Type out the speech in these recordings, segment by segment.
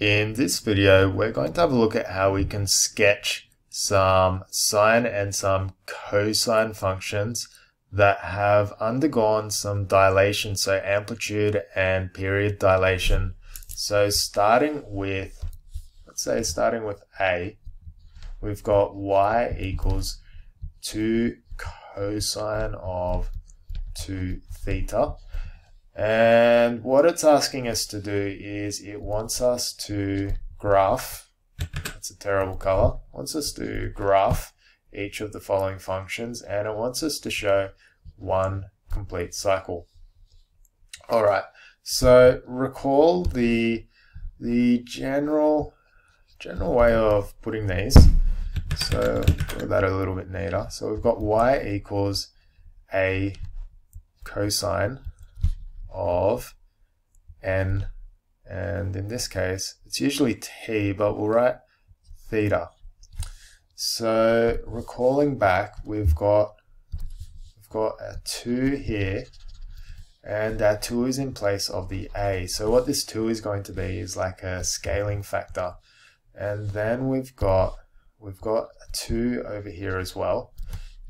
In this video, we're going to have a look at how we can sketch some sine and some cosine functions that have undergone some dilation, so amplitude and period dilation. So starting with, let's say starting with A, we've got y equals 2 cosine of 2 theta. And what it's asking us to do is it wants us to graph, that's a terrible color, wants us to graph each of the following functions, and it wants us to show one complete cycle. Alright, so recall the general way of putting these. So put that a little bit neater. So we've got y equals a cosine of n, and in this case it's usually t, but we'll write theta. So recalling back, we've got a 2 here, and our 2 is in place of the a. So what this 2 is going to be is like a scaling factor, and then we've got a 2 over here as well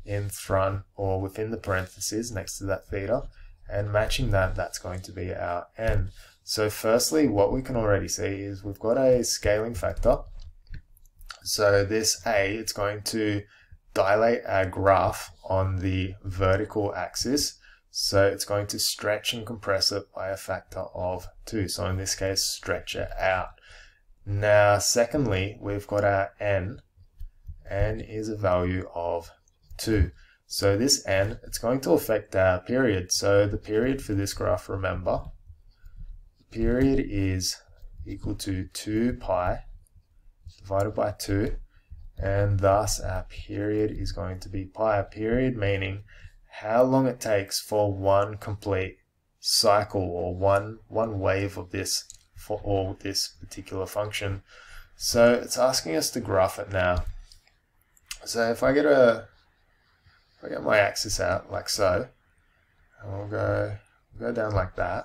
in front or within the parentheses next to that theta. And matching that, that's going to be our n. So firstly, what we can already see is we've got a scaling factor. So this a, it's going to dilate our graph on the vertical axis. So it's going to stretch and compress it by a factor of 2. So in this case, stretch it out. Now, secondly, we've got our n. N is a value of 2. So this n, it's going to affect our period. So the period for this graph, remember, the period is equal to 2 pi divided by 2, and thus our period is going to be pi. A period meaning how long it takes for one complete cycle or one wave of this for all this particular function. So it's asking us to graph it now. So if I get my axis out like so, and we'll go down like that.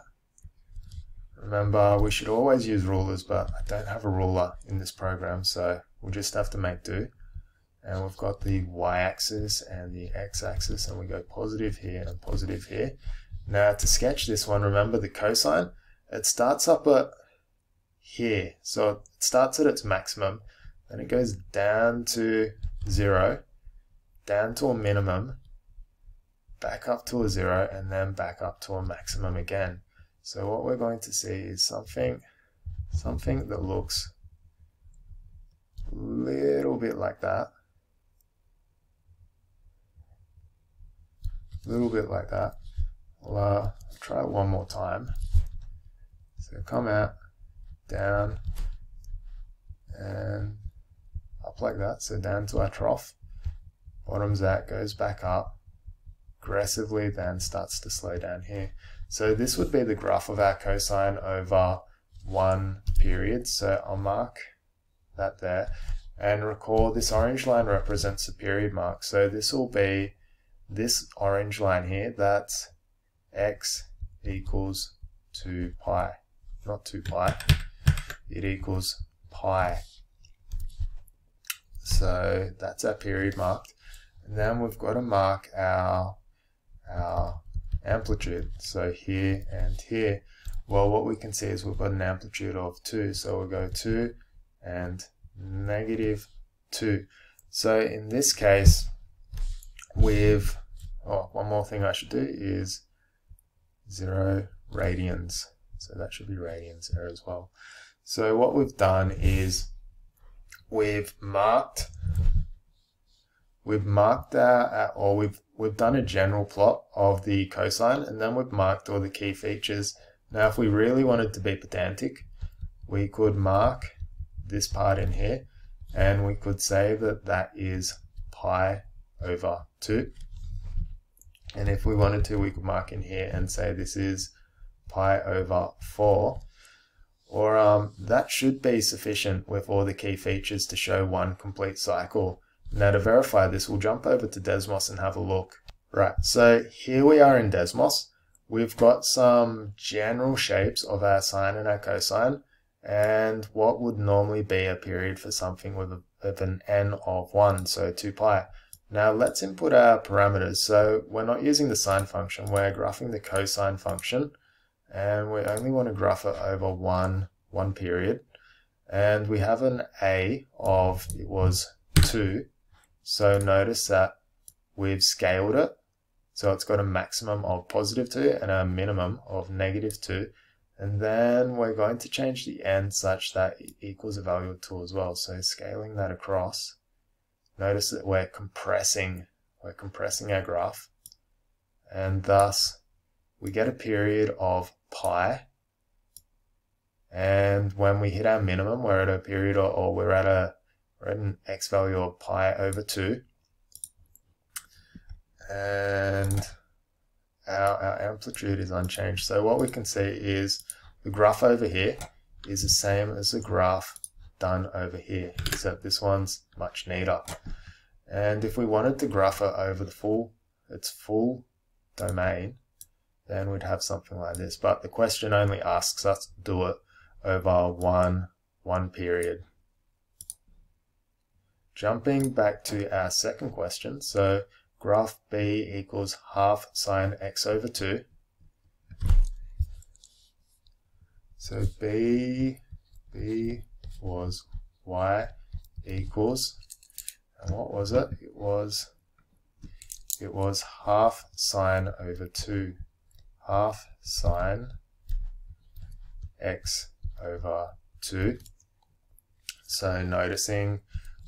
Remember, we should always use rulers, but I don't have a ruler in this program, so we'll just have to make do. And we've got the y-axis and the x-axis, and we go positive here and positive here. Now to sketch this one, remember the cosine, it starts up at here. So it starts at its maximum, then it goes down to 0, down to a minimum, back up to a 0, and then back up to a maximum again. So what we're going to see is something that looks a little bit like that. A little bit like that. I'll try it one more time. So come out, down, and up like that. So down to our trough. Bottoms out, goes back up aggressively, then starts to slow down here. So this would be the graph of our cosine over one period. So I'll mark that there, and recall this orange line represents the period mark. So this will be this orange line here, that's x equals 2 pi, not 2 pi, it equals pi. So that's our period marked. And then we've got to mark our amplitude. So here and here. Well, what we can see is we've got an amplitude of 2. So we'll go 2 and negative 2. So in this case, one more thing I should do is 0 radians. So that should be radians there as well. So what we've done is we've done a general plot of the cosine, and then we've marked all the key features. Now if we really wanted to be pedantic, we could mark this part in here, and we could say that that is pi over 2. And if we wanted to, we could mark in here and say this is pi over 4. Or that should be sufficient with all the key features to show one complete cycle. Now to verify this, we'll jump over to Desmos and have a look. Right, so here we are in Desmos. We've got some general shapes of our sine and our cosine, and what would normally be a period for something with an n of 1, so 2 pi. Now let's input our parameters. So we're not using the sine function, we're graphing the cosine function, and we only want to graph it over one period. And we have an a of, it was 2, so notice that we've scaled it. So it's got a maximum of +2 and a minimum of -2. And then we're going to change the n such that it equals a value of 2 as well. So scaling that across, notice that we're compressing our graph. And thus we get a period of pi. And when we hit our minimum, we're at a period or we're at an x value of pi over 2. And our amplitude is unchanged. So what we can see is the graph over here is the same as the graph done over here, except this one's much neater. And if we wanted to graph it over its full domain, then we'd have something like this. But the question only asks us to do it over one period. Jumping back to our second question, so graph B equals half sine x over 2. So B was y equals, and what was it? It was half sine over 2, half sine x over 2. So noticing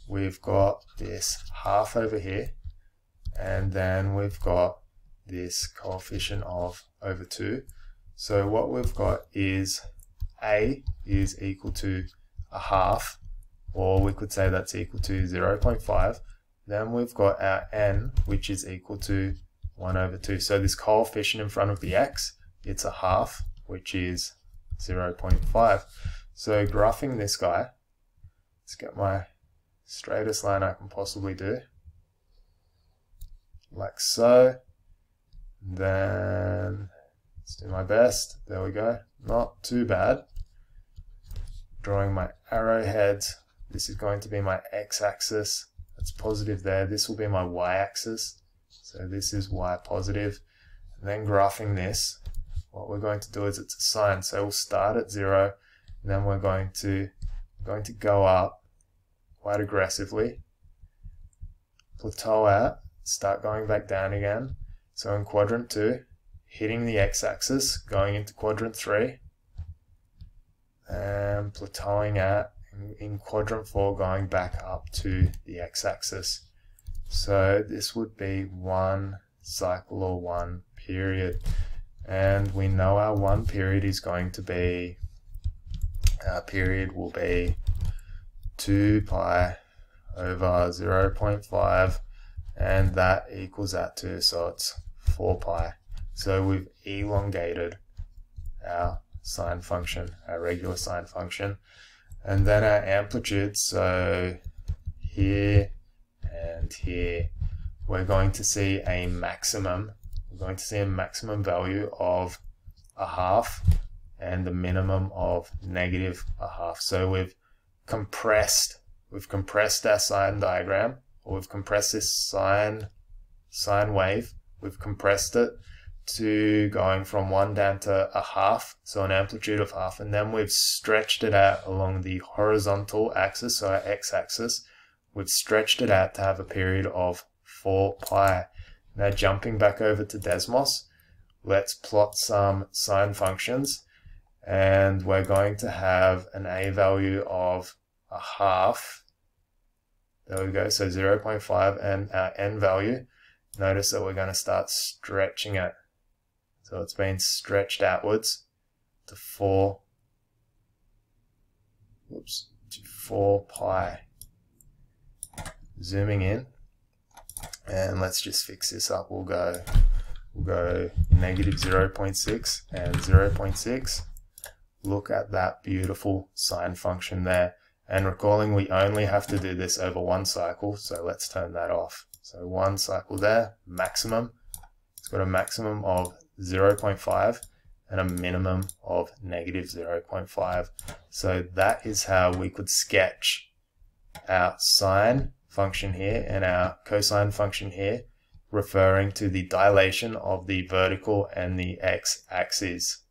we've got this half over here, and then we've got this coefficient of over 2. So what we've got is a is equal to a half, or we could say that's equal to 0.5. Then we've got our n, which is equal to 1 over 2. So this coefficient in front of the x, it's a half, which is 0.5. So graphing this guy, let's get my straightest line I can possibly do, like so. Then let's do my best. There we go. Not too bad. Drawing my arrowheads. This is going to be my x-axis. That's positive there. This will be my y-axis. So this is y positive. And then graphing this, what we're going to do is it's a sine. So we'll start at 0, and then we're going to go up quite aggressively, plateau out, start going back down again. So in quadrant 2, hitting the x-axis, going into quadrant 3, and plateauing out in quadrant 4, going back up to the x-axis. So this would be one cycle or one period. And we know our one period is going to be, our period will be 2 pi over 0.5, and that equals that too, so it's 4 pi. So we've elongated our sine function, our regular sine function. And then our amplitude, so here and here, we're going to see a maximum. We're going to see a maximum value of a half and a minimum of -0.5. So we've compressed our sine diagram, or we've compressed this sine wave. We've compressed it to going from 1 down to a half, so an amplitude of half, and then we've stretched it out along the horizontal axis, so our x-axis. We've stretched it out to have a period of 4 pi. Now jumping back over to Desmos, let's plot some sine functions, and we're going to have an a value of a half. There we go, so 0.5, and our n value, notice that we're going to start stretching it. So it's been stretched outwards to 4 pi. Zooming in, and let's just fix this up. We'll go -0.6 and 0.6. Look at that beautiful sine function there. And recalling we only have to do this over one cycle, so let's turn that off. So one cycle there, maximum. It's got a maximum of 0.5, and a minimum of negative 0.5. So that is how we could sketch our sine function here and our cosine function here, referring to the dilation of the vertical and the x-axis.